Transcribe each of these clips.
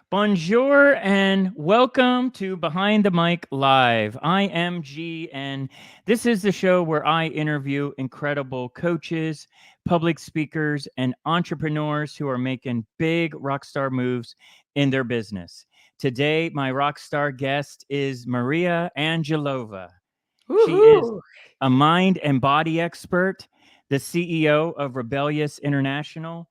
Bonjour and welcome to Behind the Mic Live. I am G, and this is the show where I interview incredible coaches, public speakers, and entrepreneurs who are making big rockstar moves in their business. Today, my rockstar guest is Maria Angelova. She is Woohoo! a mind and body expert, the CEO of Rebellious International,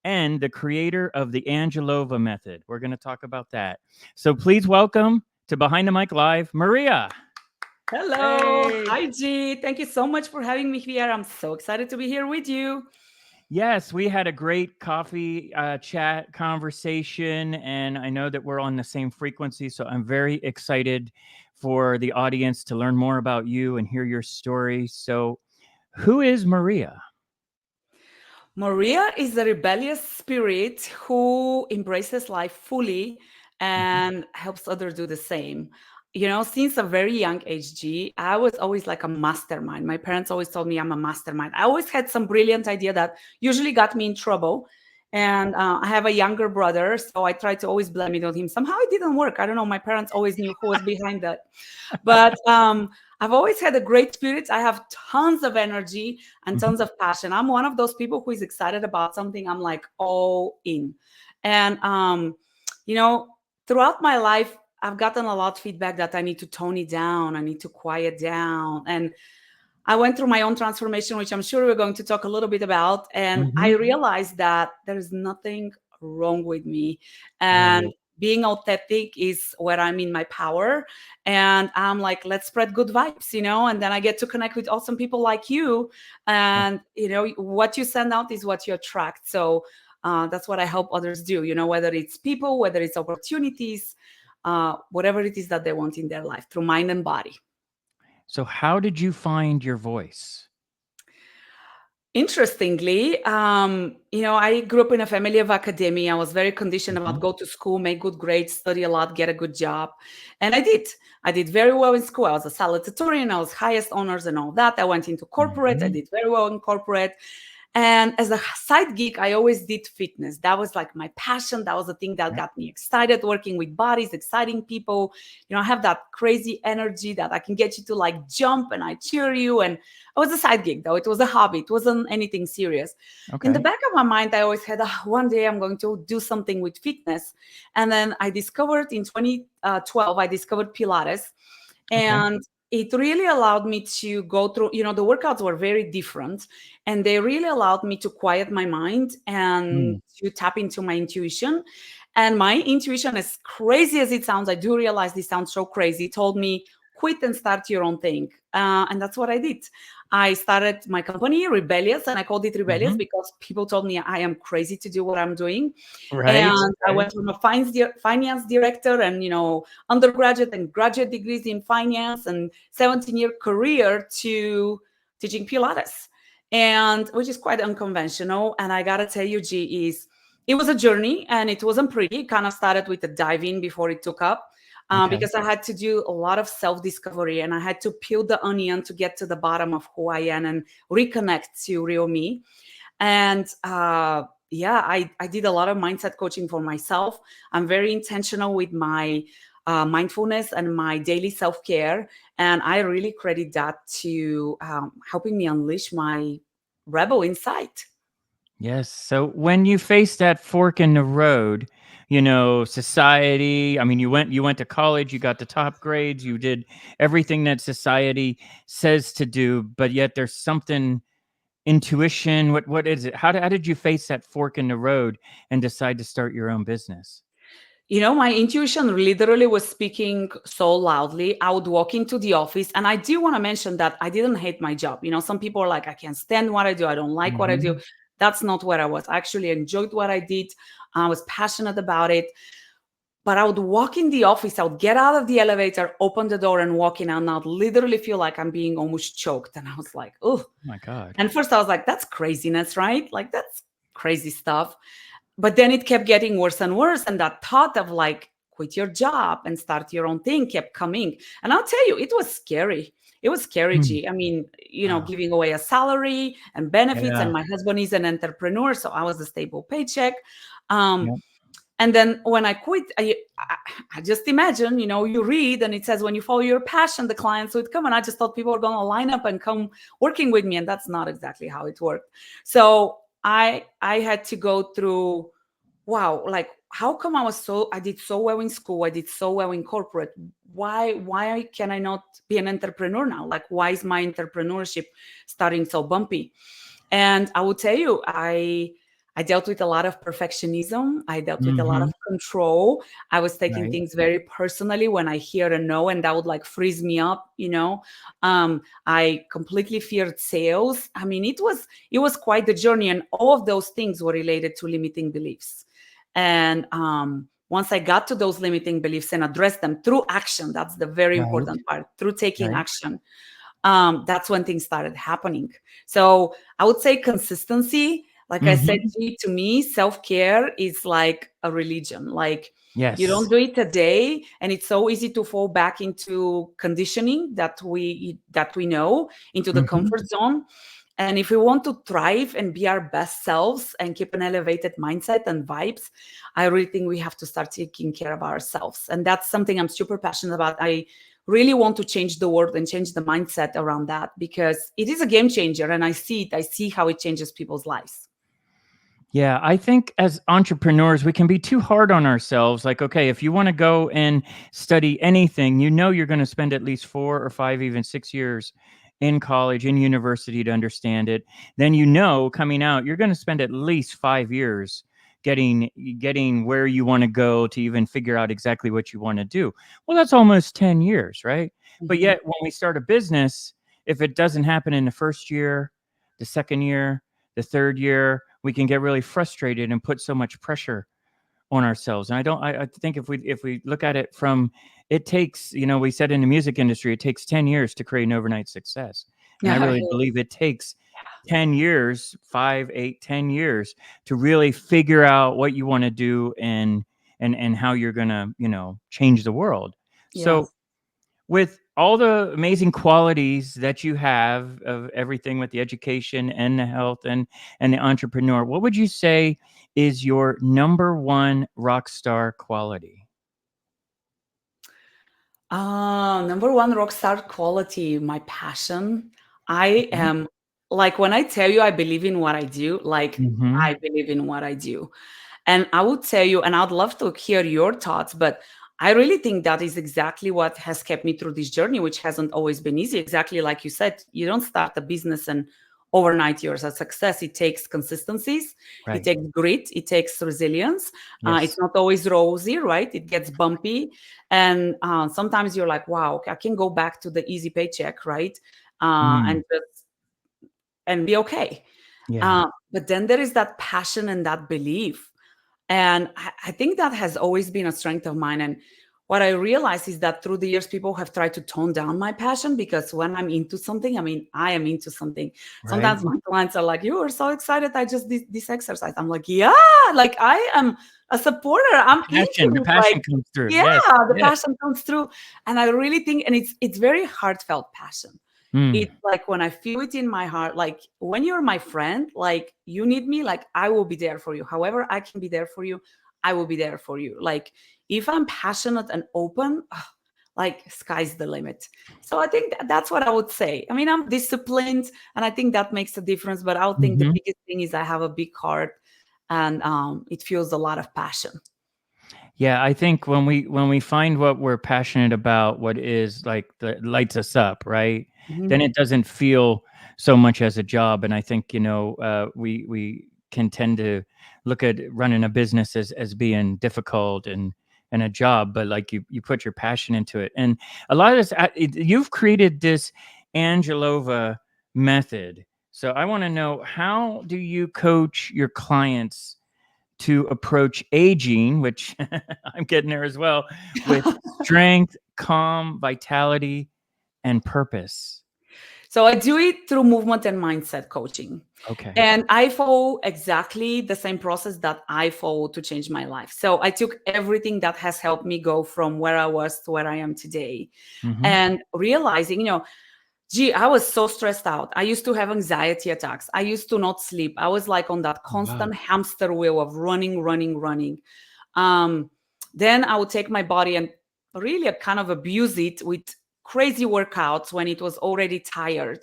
and the creator of the Angelova Method. We're going to talk about that. So please welcome to Behind the Mic Live, Maria. Hello. Hey. Hi, G. Thank you so much for having me here. I'm so excited to be here with you. Yes, we had a great coffee chat conversation, and I know that we're on the same frequency. So I'm very excited for the audience to learn more about you and hear your story. So, who is Maria? Maria is a rebellious spirit who embraces life fully Mhm. and helps others do the same. Since a very young age, G, I was always like a mastermind. My parents always told me I'm a mastermind. I always had some brilliant idea that usually got me in trouble. And I have a younger brother, so I try to always blame it on him. Somehow it didn't work. I don't know. My parents always knew who was behind that. But I've always had a great spirit. I have tons of energy and Mhm. tons of passion. I'm one of those people who is excited about something. I'm like all in. And you know, throughout my life, I've gotten a lot of feedback that I need to tone it down. I need to quiet down. And I went through my own transformation, which I'm sure we're going to talk a little bit about. And I Mhm. realized that there is nothing wrong with me. And Right. being authentic is where I'm in my power. And I'm like, let's spread good vibes. And then I get to connect with awesome people like you. And, what you send out is what you attract. So that's what I help others do, whether it's people, whether it's opportunities, whatever it is that they want in their life through mind and body. So, how did you find your voice? Interestingly, I grew up in a family of academia. I was very conditioned about Mhm. go to school, make good grades, study a lot, get a good job. And I did. I did very well in school. I was a salutatorian. I was highest honors and all that. I went into corporate. I Mhm. did very well in corporate. And as a side gig, I always did fitness. That was like my passion. That was the thing that Yeah. got me excited, working with bodies, exciting people. I have that crazy energy that I can get you to like jump and I cheer you. And it was a side gig, though. It was a hobby. It wasn't anything serious. In the Okay. back of my mind, I always had, one day I'm going to do something with fitness. And then I discovered in 2012, I discovered Pilates. Okay. And it really allowed me to go through, the workouts were very different. And they really allowed me to quiet my mind and Mm. to tap into my intuition. And my intuition, as crazy as it sounds, I do realize this sounds so crazy, told me, quit and start your own thing. And that's what I did. I started my company, Rebellious, and I called it Rebellious Mhm. because people told me I am crazy to do what I'm doing. Right. And I Right. went from a finance director and, undergraduate and graduate degrees in finance and 17-year career to teaching Pilates, and which is quite unconventional. And I gotta tell you, G, is it was a journey and it wasn't pretty. It kind of started with a dive in before it took up. Okay. Because I had to do a lot of self discovery and I had to peel the onion to get to the bottom of who I am and reconnect to real me. And yeah, I did a lot of mindset coaching for myself. I'm very intentional with my mindfulness and my daily self care. And I really credit that to helping me unleash my rebel inside. Yes. So when you face that fork in the road, society, I mean, you went to college, you got the top grades, you did everything that society says to do, but yet there's something intuition. What is it? How did you face that fork in the road and decide to start your own business? My intuition literally was speaking so loudly. I would walk into the office, and I do want to mention that I didn't hate my job. Some people are like, I can't stand what I do. I don't like what I do. Mhm. That's not where I was. I actually enjoyed what I did. I was passionate about it. But I would walk in the office, I would get out of the elevator, open the door, and walk in, and I'd literally feel like I'm being almost choked. And I was like, oh. Oh my God. And first I was like, that's craziness, right? Like, that's crazy stuff. But then it kept getting worse and worse. And that thought of like, quit your job and start your own thing kept coming. And I'll tell you, it was scary. It was scary, Mm. G. I mean, Wow. giving away a salary and benefits. And Yeah. my husband is an entrepreneur. So I was a stable paycheck. Um, Yeah. And then when I quit, I just imagine, you read and it says, when you follow your passion, the clients would come. And I just thought people were going to line up and come working with me. And that's not exactly how it worked. So I had to go through, wow, like, how come I did so well in school, I did so well in corporate, why can I not be an entrepreneur now? Like, why is my entrepreneurship starting so bumpy? And I will tell you, I dealt with a lot of perfectionism. I dealt with a lot Mm-hmm. of control. I was taking Right. things very personally when I hear a no, and that would like freeze me up. I completely feared sales. I mean, it was quite the journey, and all of those things were related to limiting beliefs. And once I got to those limiting beliefs and addressed them through action, that's the very Right. important part, through taking Right. action, that's when things started happening. So I would say consistency. Like I said, Mm-hmm. to me, self-care is like a religion. Like, you don't Yes. do it a day, and it's so easy to fall back into conditioning that we know, into the Mm-hmm. comfort zone. And if we want to thrive and be our best selves and keep an elevated mindset and vibes, I really think we have to start taking care of ourselves. And that's something I'm super passionate about. I really want to change the world and change the mindset around that, because it is a game changer. And I see it. I see how it changes people's lives. Yeah, I think as entrepreneurs, we can be too hard on ourselves. Like, okay, if you want to go and study anything, you're going to spend at least 4 or 5, even 6 years in college, in university to understand it. Then, coming out, you're going to spend at least 5 years getting where you want to go to even figure out exactly what you want to do. Well, that's almost 10 years, right? But Mhm. yet, when we start a business, if it doesn't happen in the first year, the second year, the third year, we can get really frustrated and put so much pressure on ourselves. And I think if we look at it from, it takes, we said in the music industry, it takes 10 years to create an overnight success. And I Yeah. really believe it takes 10 years, 5, 8, 10 years to really figure out what you want to do and how you're going to, change the world. So Yes. with all the amazing qualities that you have of everything with the education and the health and the entrepreneur, what would you say is your number one rock star quality? Number one rock star quality, my passion. I Okay. am, like, when I tell you I believe in what I do, like, Mm-hmm. I believe in what I do. And I would tell you, and I'd love to hear your thoughts, but I really think that is exactly what has kept me through this journey, which hasn't always been easy. Exactly like you said, you don't start a business and overnight you're a success. It takes consistencies, it Right. takes grit, it takes resilience. It's Yes. not always rosy, right? It gets bumpy. And sometimes you're like, wow, okay, I can go back to the easy paycheck, right? Mm. And be okay. Yeah. But then there is that passion and that belief, and I think that has always been a strength of mine. And what I realized is that through the years, people have tried to tone down my passion, because when I'm into something, I mean, I am into something. Right. Sometimes my clients are like, "You are so excited. I just did this exercise." I'm like, "Yeah, like, I am a supporter. I'm into The it." Like, passion comes through. yeah, Yes. the Yes. passion comes through. And I really think, and it's very heartfelt passion. Mm. It's like when I feel it in my heart, like, when you're my friend, like, you need me, like, I will be there for you. However I can be there for you, I will be there for you. Like, if I'm passionate and open, like, sky's the limit. So I think that's what I would say. I mean, I'm disciplined, and I think that makes a difference. But I would think the Mm-hmm. biggest thing is I have a big heart, and it feels a lot of passion. Yeah, I think when we find what we're passionate about, what is like that lights us up, right? Then Mhm. it doesn't feel so much as a job. And I think we can tend to look at running a business as being difficult and a job, but like you put your passion into it, and a lot of this you've created this Angelova method. So I want to know, how do you coach your clients to approach aging, which I'm getting there as well, with strength, calm, vitality, and purpose? So I do it through movement and mindset coaching. Okay. And I follow exactly the same process that I follow to change my life. So I took everything that has helped me go from where I was to where I am today, Mm-hmm. and realizing, gee, I was so stressed out. I used to have anxiety attacks. I used to not sleep. I was like on that Wow. constant hamster wheel of running, running, running. Um, then I would take my body and really kind of abuse it with crazy workouts when it was already tired.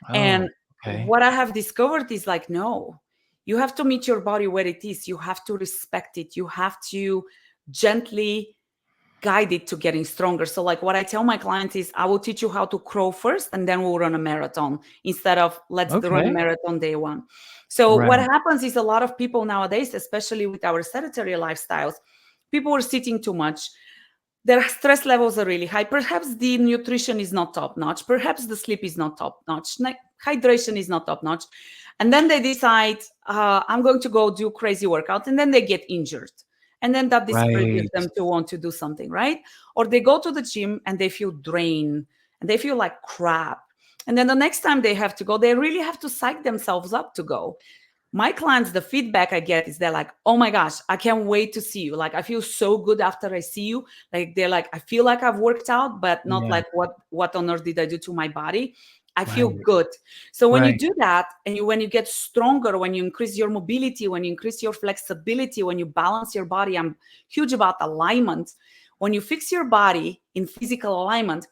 Oh, And okay. what I have discovered is like, no, you have to meet your body where it is. You have to respect it. You have to gently guide it to getting stronger. So, like what I tell my clients is, I will teach you how to crawl first, and then we'll run a marathon instead of let's run a Okay. marathon day one. So, what Right. happens is a lot of people nowadays, especially with our sedentary lifestyles, people are sitting too much, their stress levels are really high. Perhaps the nutrition is not top notch. Perhaps the sleep is not top notch. Hydration is not top notch. And then they decide, I'm going to go do crazy workout. And then they get injured. And then that discourages Right. them to want to do something, right? Or they go to the gym and they feel drained and they feel like crap. And then the next time they have to go, they really have to psych themselves up to go. My clients, the feedback I get is they're like, oh my gosh, I can't wait to see you. Like, I feel so good after I see you. Like, they're like, I feel like I've worked out, but not Yeah. like what on earth did I do to my body? I feel Right. good. So when you Right. do that, and when you get stronger, when you increase your mobility, when you increase your flexibility, when you balance your body, I'm huge about alignment. When you fix your body in physical alignment,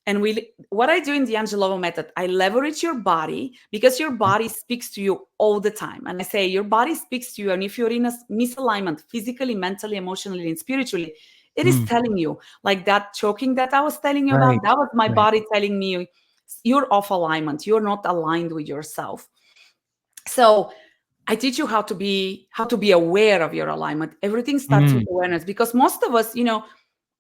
and what I do in the Angelova method, I leverage your body because your body speaks to you all the time. And I say your body speaks to you. And if you're in a misalignment physically, mentally, emotionally, and spiritually, it is Mm. telling you, like that choking that I was telling you about, Right. that was my Right. body telling me you're off alignment. You're not aligned with yourself. So I teach you how to be aware of your alignment. Everything starts with Mm. awareness because most of us,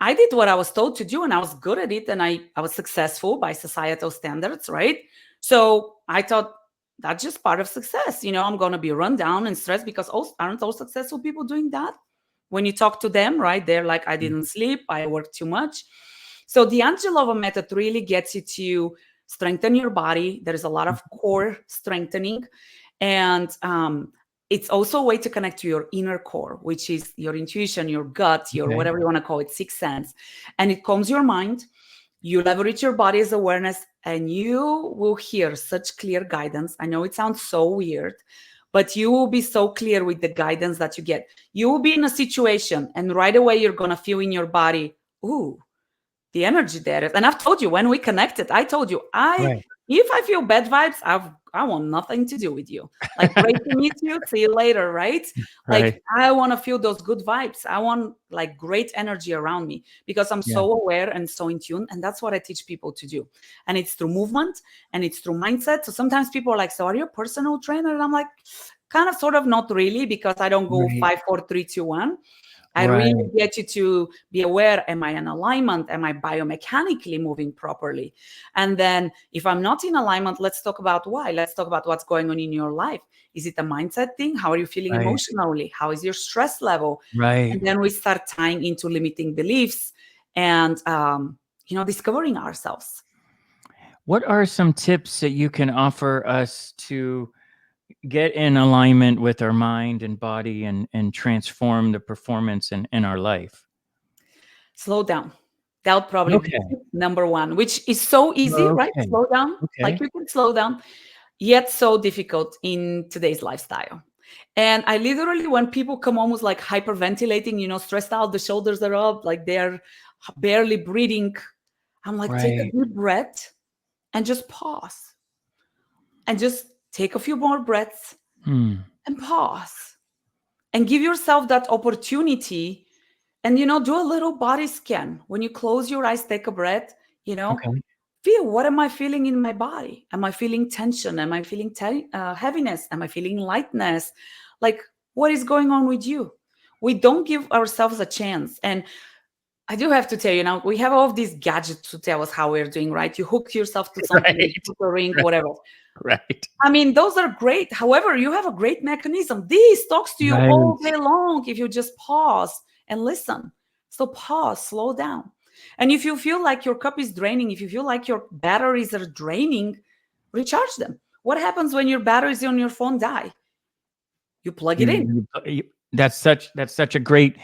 I did what I was told to do and I was good at it and I was successful by societal standards, right? So I thought that's just part of success. I'm going to be run down and stressed because aren't all successful people doing that? When you talk to them, right? They're like, I didn't sleep, I worked too much. So the Angelova method really gets you to strengthen your body. There's a lot of core strengthening. And it's also a way to connect to your inner core, which is your intuition, your gut, your Okay. whatever you want to call it, sixth sense. And it calms your mind. You leverage your body's awareness and you will hear such clear guidance. I know it sounds so weird, but you will be so clear with the guidance that you get. You will be in a situation and right away you're going to feel in your body, ooh, the energy there is. And I've told you when we connected, I told you, Right. if I feel bad vibes, I want nothing to do with you. Like, great to meet you. See you later, right? Like, Right. I want to feel those good vibes. I want like great energy around me because I'm Yeah. so aware and so in tune. And that's what I teach people to do. And it's through movement and it's through mindset. So sometimes people are like, so are you a personal trainer? And I'm like, kind of, sort of, not really, because I don't go Right. 5, 4, 3, 2, 1. I really Right. get you to be aware, am I in alignment? Am I biomechanically moving properly? And then if I'm not in alignment, let's talk about why. Let's talk about what's going on in your life. Is it a mindset thing? How are you feeling Right. emotionally? How is your stress level? Right. And then we start tying into limiting beliefs and, discovering ourselves. What are some tips that you can offer us to get in alignment with our mind and body and transform the performance in our life? Slow down. That would probably be Okay. number one, which is so easy, right? Okay. Slow down. Like, Okay. you can slow down, yet so difficult in today's lifestyle. And I literally, when people come almost like hyperventilating, stressed out, the shoulders are up, like they're barely breathing, I'm like, take a Right. deep breath and just pause and just take a few more breaths Hmm. and pause and give yourself that opportunity. And, do a little body scan. When you close your eyes, take a breath, Okay. feel, what am I feeling in my body? Am I feeling tension? Am I feeling heaviness? Am I feeling lightness? Like, what is going on with you? We don't give ourselves a chance. And I do have to tell you now, we have all of these gadgets to tell us how we're doing, right? You hook yourself to something, you Right. put a ring, Right. whatever. Right. I mean, those are great. However, you have a great mechanism. This talks to you all Right. day long if you just pause and listen. So pause, slow down. And if you feel like your cup is draining, if you feel like your batteries are draining, recharge them. What happens when your batteries on your phone die? You plug it in. That's such a great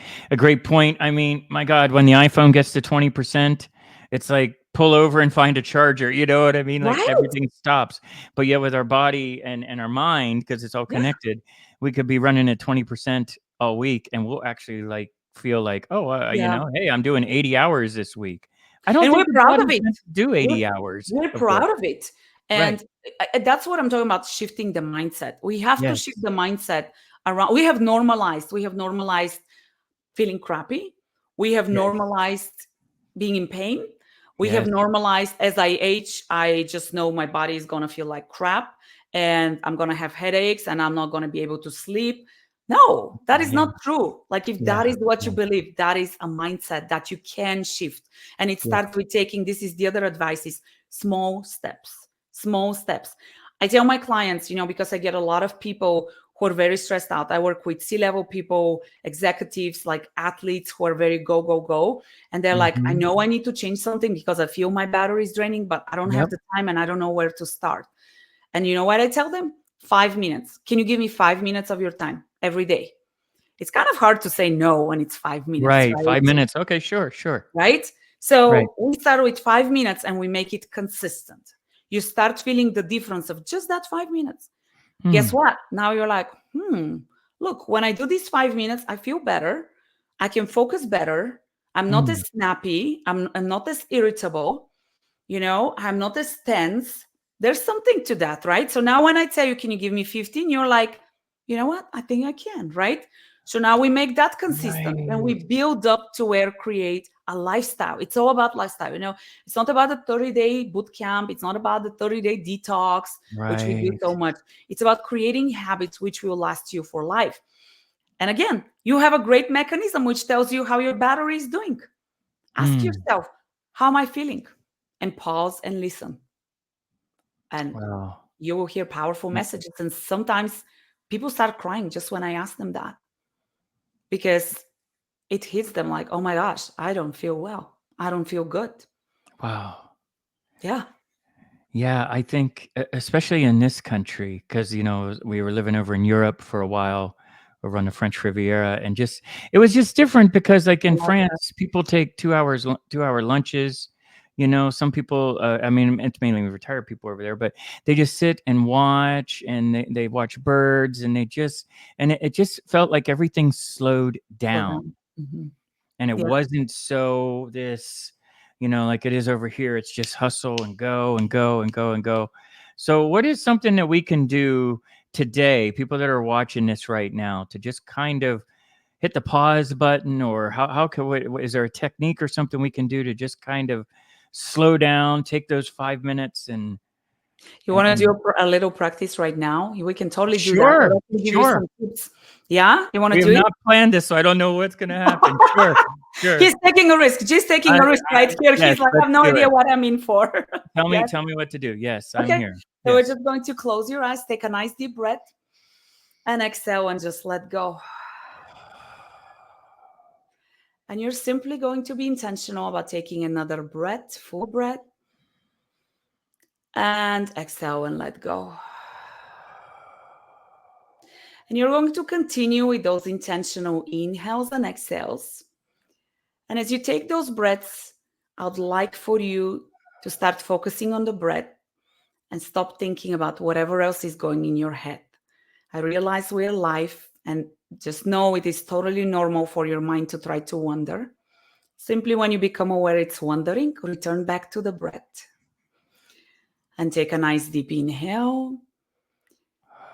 point. I mean, my God, when the iPhone gets to 20%, it's like pull over and find a charger. You know what I mean? Like Right? everything stops. But yeah, with our body and our mind, because it's all Yeah. connected, we could be running at 20% all week, and we'll actually like feel like, oh, Yeah. hey, I'm doing 80 hours this week. I don't And we're think the proud of body's it. meant to do We're, 80 hours we're of work. proud of it. Right. And that's what I'm talking about, shifting the mindset. We have to Yes. shift the mindset around. We have normalized feeling crappy. We have Yes. normalized being in pain. We have Yes. normalized as I age, I just know my body is going to feel like crap and I'm going to have headaches and I'm not going to be able to sleep. No, that is Yeah. not true. Like, if Yeah. that is what you Yeah. believe, that is a mindset that you can shift. And it Yes. starts with taking, this is the other advice, is small steps. Small steps. I tell my clients, because I get a lot of people who are very stressed out. I work with C-level people, executives, like athletes who are very go, go, go. And they're like, I Mhm. know I need to change something because I feel my battery is draining, but I don't have Yep. the time and I don't know where to start. And you know what I tell them? 5 minutes. Can you give me 5 minutes of your time every day? It's kind of hard to say no when it's 5 minutes, Right. 5 right? minutes. Okay, sure, sure. Right? Right. So we start with 5 minutes and we make it consistent. You start feeling the difference of just that 5 minutes. Guess Hmm. what? Now you're like, look, when I do these 5 minutes, I feel better. I can focus better. I'm not Hmm. as snappy. I'm not as irritable. I'm not as tense. There's something to that, right? So now when I tell you, can you give me 15? You're like, you know what? I think I can, right? So now we make that consistent and we Right. build up to where create a lifestyle. It's all about lifestyle. It's not about the 30-day boot camp. It's not about the 30-day detox, which we do Right. so much. It's about creating habits which will last you for life. And again, you have a great mechanism which tells you how your battery is doing. Ask Hmm. yourself, how am I feeling? And pause and listen. And Wow. you will hear powerful messages. And sometimes people start crying just when I ask them that, because it hits them like, oh my gosh, I don't feel well. I don't feel good. Wow. Yeah. Yeah, I think especially in this country, because we were living over in Europe for a while, over on the French Riviera, and just it was just different because, like I in love that. France, people take 2 hour lunches. Some people, I mean, it's mainly retired people over there, but they just sit and watch, and they watch birds, and it just felt like everything slowed Slow down, down. Mhm. and it Yeah. wasn't so this, like it is over here. It's just hustle and go and go and go and go. So what is something that we can do today, people that are watching this right now, to just kind of hit the pause button, or how can we, is there a technique or something we can do to just kind of slow down, take those 5 minutes You want to do and a little practice right now? We can totally do that. Or sure, I can give you sure. some tips. Yeah? You want to We have do it? not planned this, so I don't know what's going to happen. Sure, sure. He's taking a risk. Just taking a risk right here. Yes, He's like, I let's have no do idea it. what I'm in for. Yes. Tell me what to do. Yes, I'm Okay. here. So we're Yes. just going to close your eyes, take a nice deep breath, and exhale and just let go. And you're simply going to be intentional about taking another breath, full breath, and exhale and let go. And you're going to continue with those intentional inhales and exhales. And as you take those breaths, I'd like for you to start focusing on the breath and stop thinking about whatever else is going in your head. I realize we're live, and just know it is totally normal for your mind to try to wander. Simply when you become aware it's wandering, return back to the breath. And take a nice deep inhale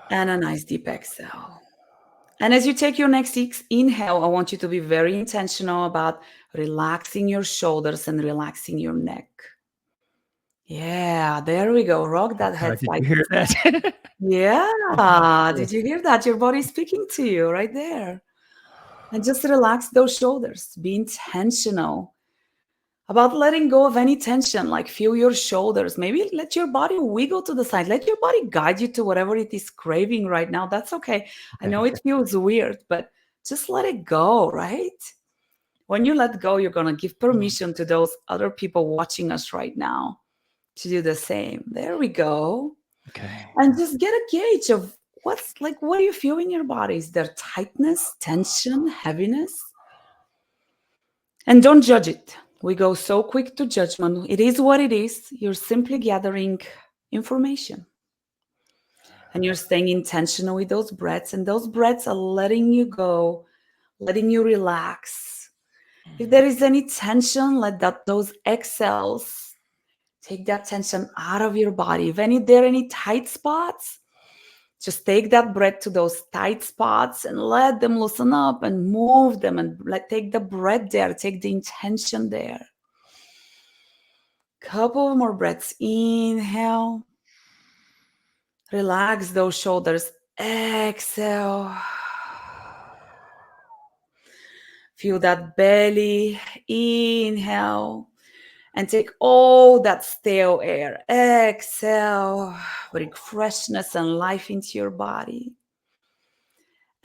and a nice deep exhale. And as you take your next inhale, I want you to be very intentional about relaxing your shoulders and relaxing your neck. Yeah, there we go. Rock that head Did side you to hear side. that? Yeah. Did you hear that? Your body's speaking to you right there. And just relax those shoulders. Be intentional about letting go of any tension, like feel your shoulders. Maybe let your body wiggle to the side. Let your body guide you to whatever it is craving right now. That's okay. I know Okay. it feels weird, but just let it go, right? When you let go, you're going to give permission to those other people watching us right now to do the same. There we go. Okay. And just get a gauge of what do you feel in your body? Is there tightness, tension, heaviness? And don't judge it. We go so quick to judgment. It is what it is. You're simply gathering information. And you're staying intentional with those breaths. And those breaths are letting you go letting you relax. If there is any tension, let those exhales take that tension out of your body. If there are any tight spots, just take that breath to those tight spots and let them loosen up and move them and take the breath there, take the intention there. Couple more breaths. Inhale. Relax those shoulders. Exhale. Feel that belly. Inhale. And take all that stale air. Exhale. Bring freshness and life into your body.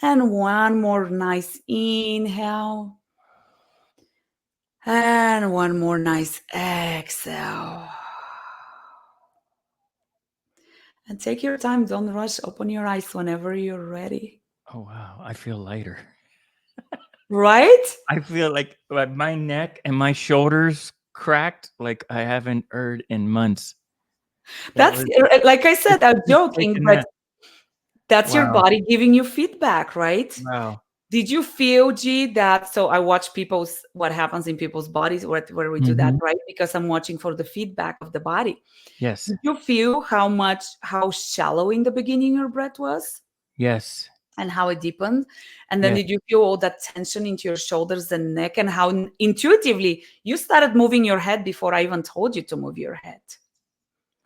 And one more nice inhale. And one more nice exhale. And take your time. Don't rush. Open your eyes whenever you're ready. Oh, wow. I feel lighter. Right? I feel like my neck and my shoulders cracked like I haven't heard in months. That That's was like I said, I'm just joking, taking but that. that's your Wow. body giving you feedback, right? Wow. Did you feel, G, that? So I watch what happens in people's bodies where we do that, Hmm. right? Because I'm watching for the feedback of the body. Yes. Did you feel how shallow in the beginning your breath was Yes. and how it deepened? And then Yes. did you feel all that tension into your shoulders and neck and how intuitively you started moving your head before I even told you to move your head?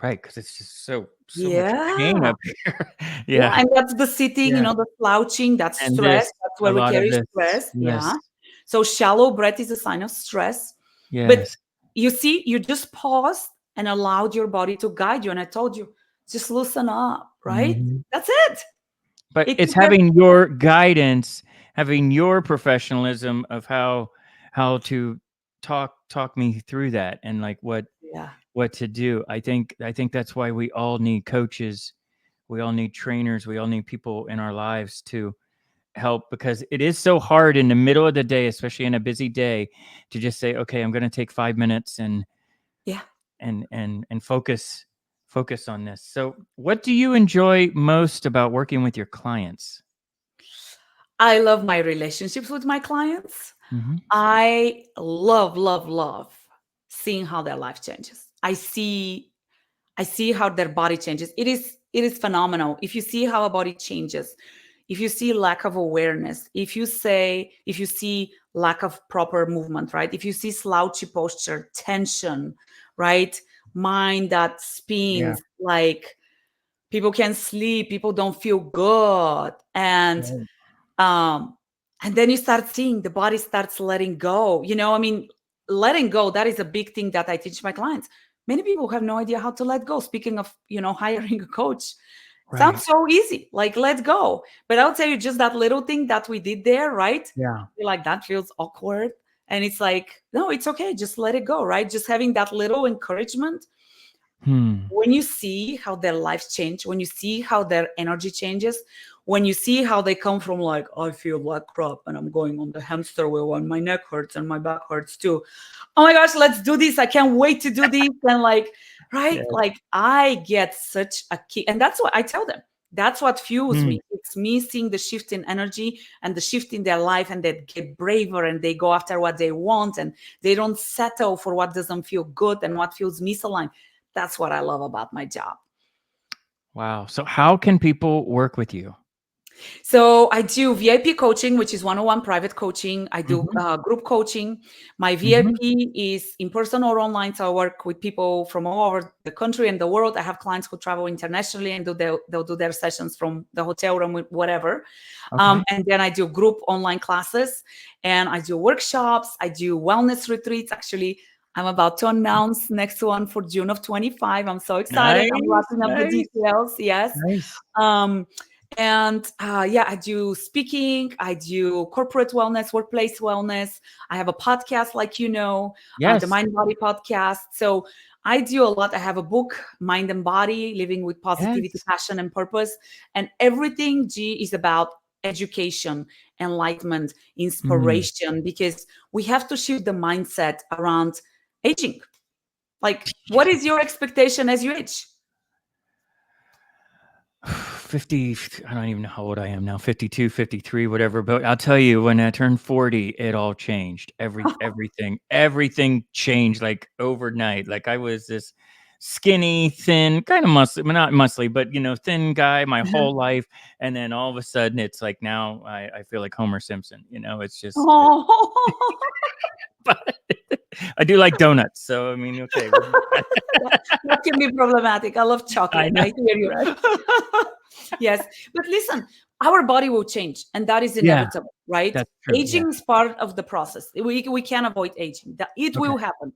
Right. Because it's just so much pain Yeah. up here. Yeah, Yeah. and that's the sitting, Yeah. the slouching, that's And stress. this, That's a where we lot of carry this. stress. Yes. Yeah. So shallow breath is a sign of stress. But Yes. you see, you just paused and allowed your body to guide you. And I told you, just loosen up, right? Hmm. That's it. But It it's took that. having your guidance, having your professionalism of how to talk me through that and like Yeah. what to do. I think that's why we all need coaches, we all need trainers, we all need people in our lives to help, because it is so hard in the middle of the day, especially in a busy day, to just say, okay, I'm going to take 5 minutes Yeah. and focus on this. So what do you enjoy most about working with your clients? I love my relationships with my clients. Hmm. I love, love, love seeing how their life changes. I see how their body changes. It is phenomenal. If you see how a body changes, if you see lack of awareness, if you see lack of proper movement, right? If you see slouchy posture, tension, right? Mind that Yeah. spins, like people can't sleep, people don't feel good. Right. Um and then you start seeing the body starts letting go. I mean, letting go, that is a big thing that I teach my clients. Many people have no idea how to let go. Speaking of, hiring a coach, Right. sounds so easy, like let go. But I'll tell you, just that little thing that we did there, right? Yeah. You're like, that feels awkward. And it's like, no, it's okay, just let it go, right? Just having that little encouragement. Hmm. When you see how their lives change, when you see how their energy changes, when you see how they come from like, I feel like crap and I'm going on the hamster wheel and my neck hurts and my back hurts too. Oh my gosh, let's do this. I can't wait to do this. And like, right? Yes. Like I get such a kick. And that's what I tell them. That's what fuels Hmm. me. It's me seeing the shift in energy and the shift in their life, and they get braver and they go after what they want and they don't settle for what doesn't feel good and what feels misaligned. That's what I love about my job. Wow. So how can people work with you? So I do VIP coaching, which is one-on-one private coaching. I do Hmm. group coaching. My Hmm. VIP is in person or online. So I work with people from all over the country and the world. I have clients who travel internationally and they'll do their sessions from the hotel room, whatever. Okay. And then I do group online classes and I do workshops. I do wellness retreats. Actually, I'm about to announce next one for June of 25. I'm so excited. I'm Nice. wrapping up the Nice. details. Yes. Nice. Um, and yeah, I do speaking, I do corporate wellness, workplace wellness. I have a podcast, like the Yes. Mind Body podcast. So I do a lot. I have a book, Mind and Body, Living with Positivity, Yes. Passion, and Purpose. And everything, G, is about education, enlightenment, Mm. inspiration, because we have to shift the mindset around aging. Like, what is your expectation as you age? 50, I don't even know how old I am now, 52, 53, whatever. But I'll tell you, when I turned 40, it all changed. Everything changed like overnight. Like I was this skinny, thin, kind of muscly, well, not muscly, but thin guy my whole life. And then all of a sudden it's like now I feel like Homer Simpson, it's just, Oh, but I do like donuts. So, I mean, okay. that can be problematic. I love I chocolate. know, I hear you. right? Yes, but listen, our body will change, and that is Yeah, inevitable, right? that's true. Yeah. Aging is part of the process. We can't avoid aging. That it Okay. will happen.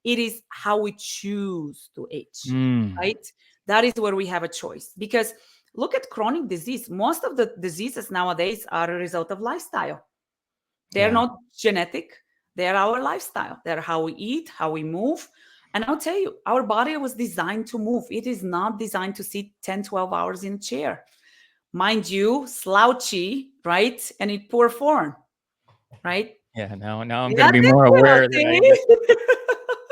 It is how we choose to age, Mm, right? That is where we have a choice. Because look at chronic disease. Most of the diseases nowadays are a result of lifestyle. They're yeah. not genetic. They're our lifestyle. They're how we eat, how we move. And I'll tell you, our body was designed to move. It is not designed to sit 10, 12 hours in a chair. Mind you, slouchy, right? And in poor form, right? Yeah. Now I'm going to That's be it, more aware that I just see?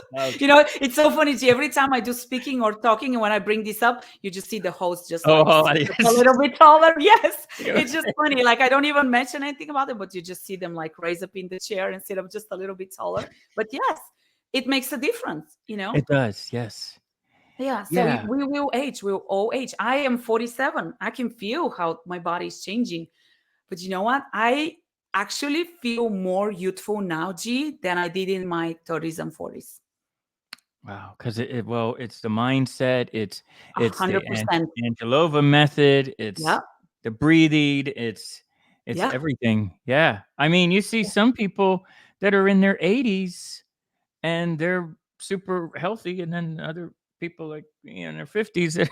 slouch. It's so funny. G, every time I do speaking or talking, and when I bring this up, you just see the host just like Oh, sit a yes. little bit taller. Yes, it's just funny. Like I don't even mention anything about it, but you just see them like raise up in the chair and sit up just a little bit taller. But yes, it makes a difference. It does. Yes. Yeah. So we Yeah. will age. We'll all age. I am 47. I can feel how my body is changing. But you know what? I actually feel more youthful now, G, than I did in my 30s and 40s. Wow. Because well, it's the mindset. It's the 100%. Angelova method. Yeah. It's the breathing. It's Yeah. everything. Yeah. I mean, you see some people that are in their 80s and they're super healthy, and then other people like in their 50s. I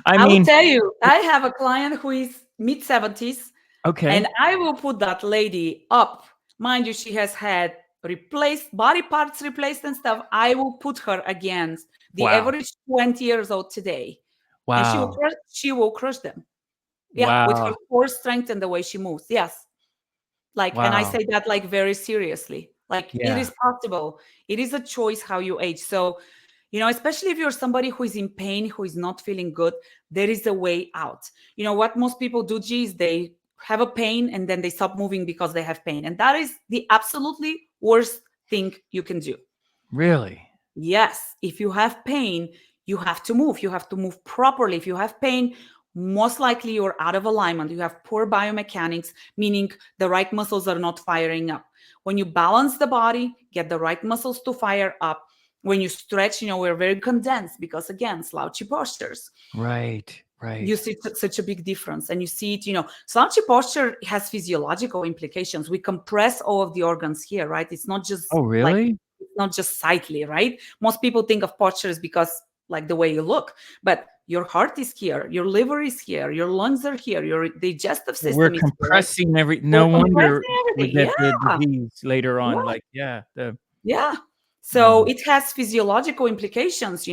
I will mean, tell you, I have a client who is mid 70s, and okay. I will put that lady up. Mind you, she has had replaced body parts replaced and stuff. I will put her against the Wow. average 20 years old today, and Wow. she will crush them. Yeah, with her Wow. core strength and the way she moves. Yes. Like, and I Wow. say that like very seriously. Like it Yeah. is possible. It is a choice how you age. So, especially if you're somebody who is in pain, who is not feeling good, there is a way out. What most people do, G, is they have a pain and then they stop moving because they have pain. And that is the absolutely worst thing you can do. Really? Yes, if you have pain, you have to move. You have to move properly. If you have pain, most likely you're out of alignment. You have poor biomechanics, meaning the right muscles are not firing up. When you balance the body, get the right muscles to fire up. When you stretch, we're very condensed because, again, slouchy postures. Right. You Right. see such a big difference, and you see it. Slouchy posture has physiological implications. We compress all of the organs here, right? It's not just Oh, like, really? it's not just sightly, right? Most people think of postures because like the way you look, but your heart is here, your liver is here, your lungs are here, your digestive We're system is here, right? compressing We're no wonder compressing we everything. get the Yeah, disease later yeah, on. Like, yeah, yeah. So wow. it has physiological implications.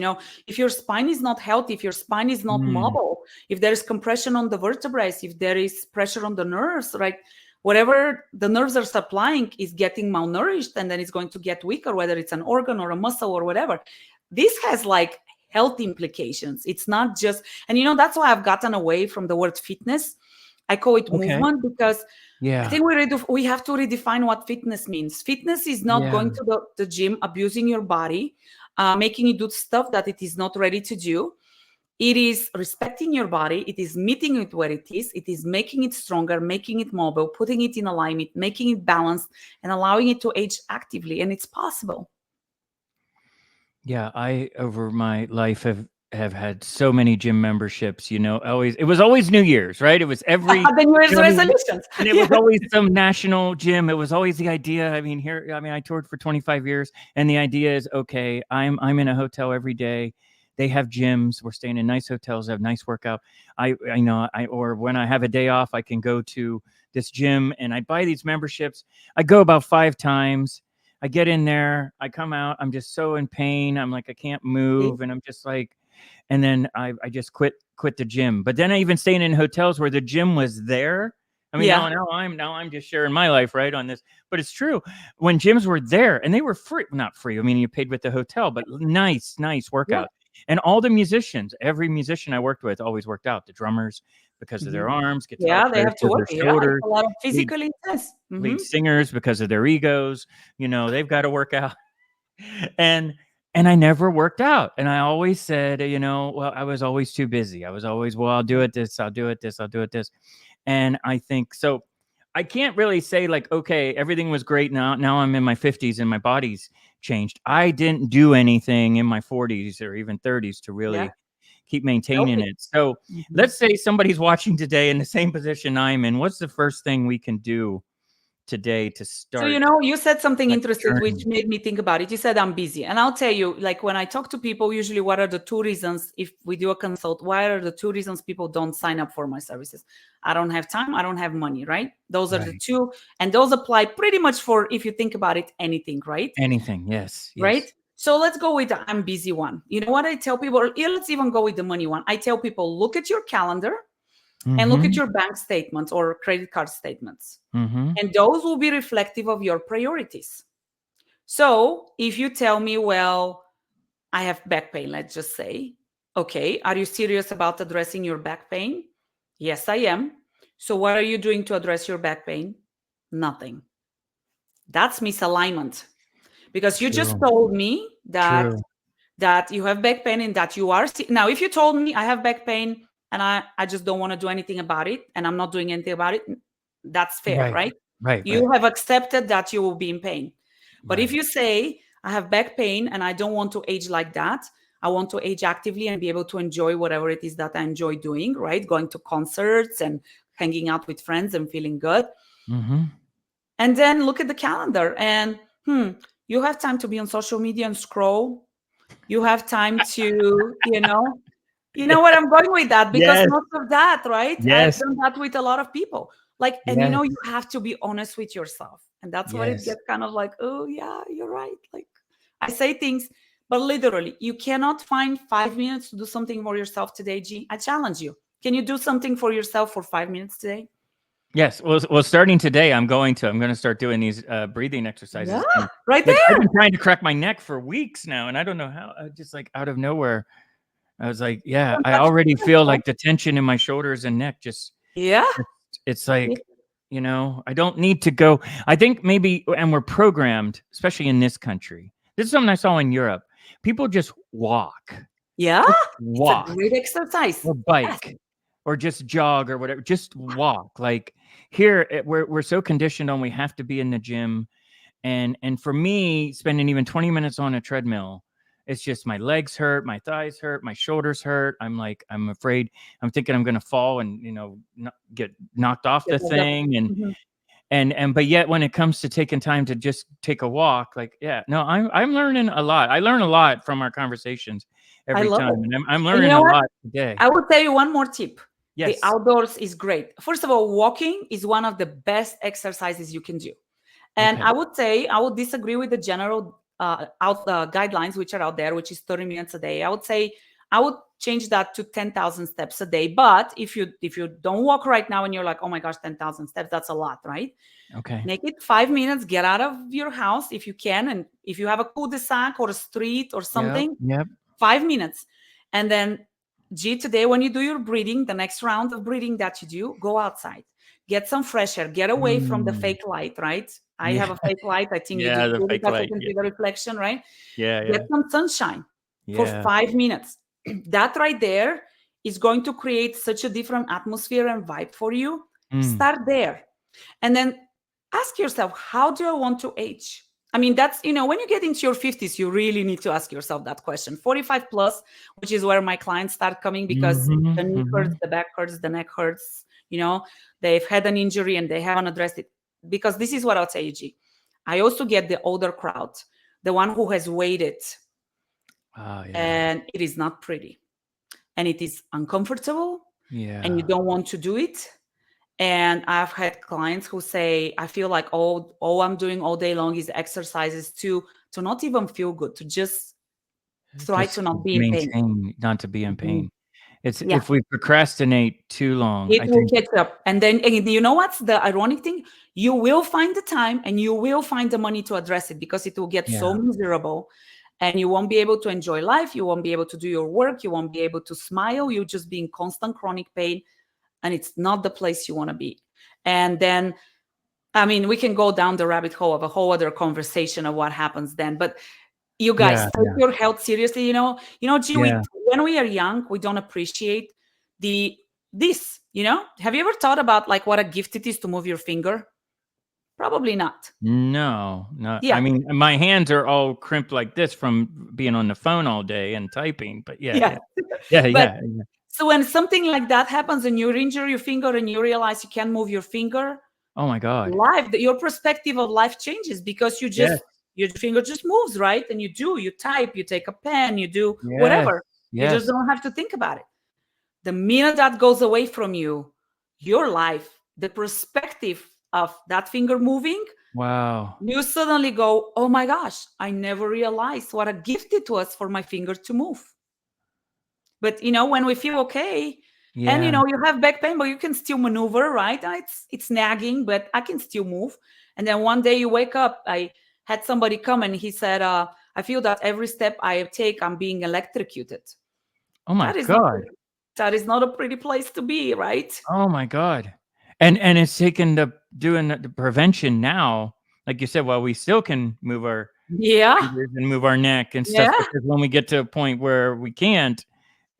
If your spine is not healthy, if your spine is not Mm, mobile, if there is compression on the vertebrae, if there is pressure on the nerves, right? Whatever the nerves are supplying is getting malnourished, and then it's going to get weaker, whether it's an organ or a muscle or whatever. This has like health implications. It's not just, and that's why I've gotten away from the word fitness. I call it okay. movement because I Yeah. think we have to redefine what fitness means. Fitness is not Yeah. going to the gym, abusing your body, making it do stuff that it is not ready to do. It is respecting your body. It is meeting it where it is. It is making it stronger, making it mobile, putting it in alignment, making it balanced, and allowing it to age actively. And it's possible. Yeah. I, over my life, have had so many gym memberships, always, it was always New Year's, right? It was every, The New Year's I mean, resolutions. and it was Yes. always some national gym. It was always the idea. I mean, I toured for 25 years, and the idea is, okay, I'm in a hotel every day. They have gyms. We're staying in nice hotels, have nice workout. Or when I have a day off, I can go to this gym and I buy these memberships. I go about 5 times. I get in there, I come out, I'm just so in pain. I'm like, I can't move. And I'm just like, and then I just quit the gym. But then I even staying in hotels where the gym was there. I mean, Yeah. now I'm just sharing my life, right, on this. But it's true. When gyms were there and they were free, not free. I mean, you paid with the hotel, but nice Yeah. workout. And all the musicians, every musician I worked with always worked out. The drummers because of their arms, guitar Yeah, they players have to because of work. their Yeah, it's shoulders, a lot of lead physical intense. lead singers because of their egos. They've got to work out. and and I never worked out. And I always said, well, I was always too busy. I was always, well, I'll do it this, I'll do it this, I'll do it this. And I think so. I can't really say like, okay, everything was great. Now I'm in my 50s and my body's changed. I didn't do anything in my 40s or even 30s to Yeah, really keep maintaining healthy. it. So let's say somebody's watching today in the same position I'm in. What's the first thing we can do today to So, start you said something that interesting which journey? made me think about it. You said I'm busy. And I'll tell you, like when I talk to people, usually what are the two reasons, if we do a consult, why are the two reasons people don't sign up for my services? I don't have time, I don't have money, right? Those are the Right. two. And those apply pretty much for, if you think about it, anything, right? Anything. Yes. Right? Yes. So let's go with the I'm busy one. You know what I tell people? Or let's even go with the money one. I tell people, look at your calendar and look at Mm-hmm. your bank statements or credit card statements. Mm-hmm. And those will be reflective of your priorities. So if you tell me, well, I have back pain, let's just say, okay, are you serious about addressing your back pain? Yes, I am. So what are you doing to address your back pain? Nothing. That's misalignment, because you just True. told me that True. you have back pain and that you are now, if you told me I have back pain and I just don't want to do anything about it and I'm not doing anything about it, that's fair, Right. right? Right. Right. You have accepted that you will be in pain. But if Right. you say I have back pain and I don't want to age like that, I want to age actively and be able to enjoy whatever it is that I enjoy doing, right? Going to concerts and hanging out with friends and feeling good. Mm-hmm. And then look at the calendar and you have time to be on social media and scroll. You have time to, what I'm going with that, because Yes. most of that, right? I've Yes. done that with a lot of people. Like, and Yes. you have to be honest with yourself. And that's where it Yes. gets kind of like, oh yeah, you're right. Like I say things, but literally you cannot find 5 minutes to do something for yourself today, G. I challenge you. Can you do something for yourself for 5 minutes today? Yes. Well, starting today, I'm going to start doing these breathing Yeah, exercises. And right like I've there. been trying to crack my neck for weeks now, and I don't know how. Just like out of nowhere, I was like, yeah, Don't I touch already your feel phone. like the tension in my shoulders and neck. Yeah. It's like, I don't need to go. I think maybe, and we're programmed, especially in this country. This is something I saw in Europe. People just walk, Yeah. just It's a walk great exercise. or Yes. bike or just jog or whatever. Just walk. Like here, we're so conditioned on we have to be in the gym. And for me, spending even 20 minutes on a treadmill, it's just my legs hurt, my thighs hurt, my shoulders hurt. I'm afraid, I'm thinking I'm going to fall and, get knocked off Yes, the thing. And, mhm. but yet when it comes to taking time to just take a walk, like, yeah, no, I'm learning a lot. I learn a lot from our conversations I every love time. it. And I'm And you learning know a what? lot today. I will tell you one more tip. The Yes. outdoors is great. First of all, walking is one of the best exercises you can do. And Okay. I would say I would disagree with the general guidelines which are out there, which is 30 minutes a day. I would say I would change that to 10,000 steps a day. But if you don't walk right now and you're like, oh my gosh, 10,000 steps, that's a lot, right? Okay. Make it 5 minutes, get out of your house if you can. And if you have a cul-de-sac or a street or Yep. something, Yep. 5 minutes. And then, G, today when you do your breathing, the next round of breathing that you do, go outside, get some fresh air, get away from the Mm. fake light, right? I Yeah. have a fake light. I think you do Yeah. The too, fake because I light. can Yeah. see the reflection, right? Yeah. Get Yeah. some sunshine for Yeah. 5 minutes. That right there is going to create such a different atmosphere and vibe for you. Mm. Start there. And then ask yourself, how do I want to age? I mean, that's, when you get into your 50s, you really need to ask yourself that question. 45 plus, which is where my clients start coming, because Mhm. the knee hurts, Mhm. the back hurts, the neck hurts, they've had an injury and they haven't addressed it. Because this is what I'll tell you, G. I also get the older crowd, the one who has waited, Oh, yeah. and it is not pretty and it is uncomfortable and you Yeah. don't want to do it. And I've had clients who say, I feel like all I'm doing all day long is exercises to not even feel good, to just try Just to not be in pain. maintain, not to be in Mhm. pain. It's Yeah, if we procrastinate too long, it I will think. catch up. And then, and you know what's the ironic thing? You will find the time and you will find the money to address it, because it will get so Yeah. miserable. and you won't be able to enjoy life. You won't be able to do your work. You won't be able to smile. You'll just be in constant chronic pain, and it's not the place you want to be. And then, I mean, we can go down the rabbit hole of a whole other conversation of what happens then. But you guys, Yeah, take your health seriously. G, yeah. when we are young, we don't appreciate the this. Have you ever thought about like what a gift it is to move your finger? Probably not. No, no. I Yeah, mean, my hands are all crimped like this from being on the phone all day and typing. But yeah, yeah. yeah, yeah, But yeah, yeah. so when something like that happens and you injure your finger and you realize you can't move your finger, Oh my God. your perspective of life changes because Yes, your finger just moves, right? And you type, you take a pen, you do yes, whatever. You just yes. don't have to think about it. The minute that goes away from you, your life, the perspective of that finger moving, Wow. you suddenly go, oh my gosh, I never realized what a gift it was for my finger to move. But when we feel okay, and Yeah. you have back pain, but you can still maneuver, right? It's nagging, but I can still move. And then one day you wake up. I had somebody come and he said, I feel that every step I take, I'm being electrocuted. Oh my That is not God. that is not a pretty place to be, right? Oh my God. And it's taken the doing the prevention now. Like you said, well, we still can move our Yeah, fingers and move our neck and stuff, yeah, because when we get to a point where we can't,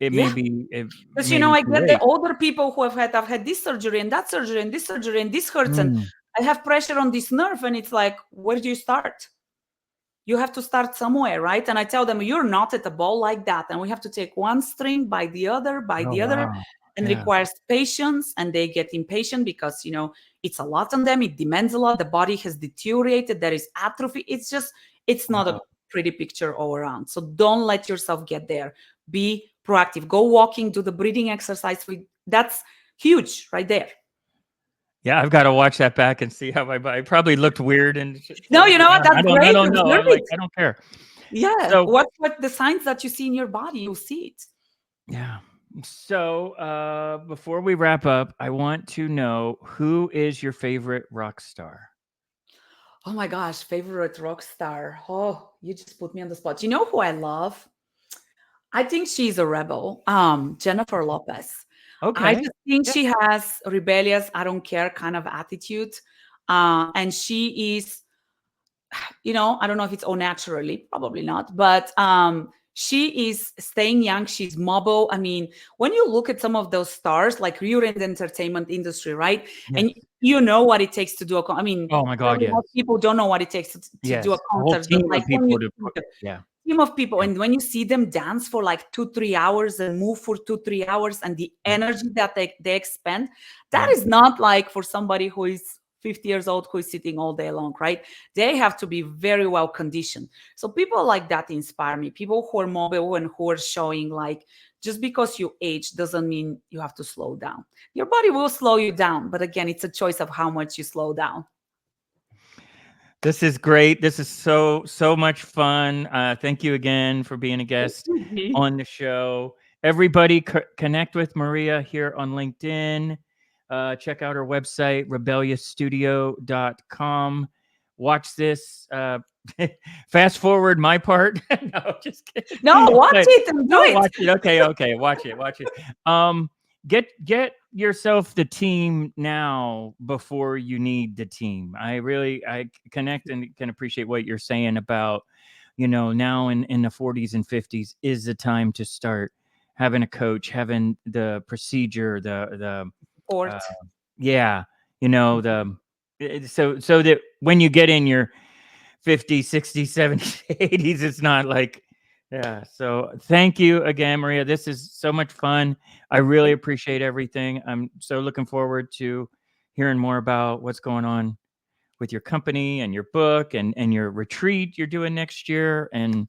yeah. it Because may be I too get the late. older people who I've had this surgery and that surgery and this surgery and this hurts and Mm. I have pressure on this nerve, and it's like, where do you start? You have to start somewhere, right? And I tell them, you're not at a ball like that. And we have to take one string by Oh the other, wow. and Yeah. requires patience. And they get impatient because, it's a lot on them. It demands a lot. The body has deteriorated. There is atrophy. It's not a Wow. pretty picture all around. So don't let yourself get there. Be proactive. Go walking, do the breathing exercise. That's huge right there. Yeah, I've got to watch that back and see how I probably looked weird and No, stuff. you know what? I That's don't I great. don't know. Observe I'm like, it. I don't care. Yeah. So What the signs that you see in your body, you see it. yeah. So before we wrap up, I want to know, who is your favorite rock star? Oh my gosh, favorite rock star. Oh, you just put me on the spot. You know who I love? I think she's a rebel. Jennifer Lopez. I Okay. just think Yeah. she has a rebellious, I don't care kind of attitude. And she is, I don't know if it's all naturally, probably not, but she is staying young. She's mobile. I mean, when you look at some of those stars, like you're in the entertainment industry, right? Yes. And you know what it takes to do I mean, Oh my God. probably Yes. most people don't know what it takes to do a Yes. A whole concert, but team like of when you people to see put. Yeah. team of people, Yeah. and when you see them dance for like 2-3 hours and move for 2-3 hours, and the Yeah. energy that they expend, that Yeah. is not like for somebody who is 50 years old who is sitting all day long, right? They have to be very well conditioned. So people like that inspire me. People who are mobile and who are showing like, just because you age doesn't mean you have to slow down. Your body will slow you down, but again, it's a choice of how much you slow down. This is great. This is so much fun. Thank you again for being a guest on the show. Everybody, connect with Maria here on LinkedIn. Check out her website, rebelliousstudio.com. Watch this. Fast forward my part. No, just kidding. No, watch But it and do no, it. watch it. Okay, okay, watch it, watch it. Get yourself the team now before you need the team. I connect and can appreciate what you're saying about, now in the 40s and 50s is the time to start having a coach, having the procedure, the uh, Support. yeah, so that when you get in your 50s, 60s, 70s, 80s, it's not like, yeah. So thank you again, Maria. This is so much fun. I really appreciate everything. I'm so looking forward to hearing more about what's going on with your company and your book and your retreat you're doing next year. And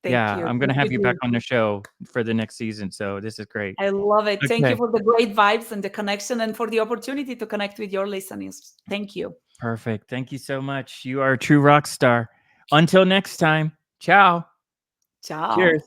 Thank yeah, you. I'm going to Thank have you back you. on the show for the next season. So this is great. I love it. Thank you Okay. for the great vibes and the connection and for the opportunity to connect with your listeners. Thank you. Perfect. Thank you so much. You are a true rock star. Until next time. Ciao. Ciao. Cheers.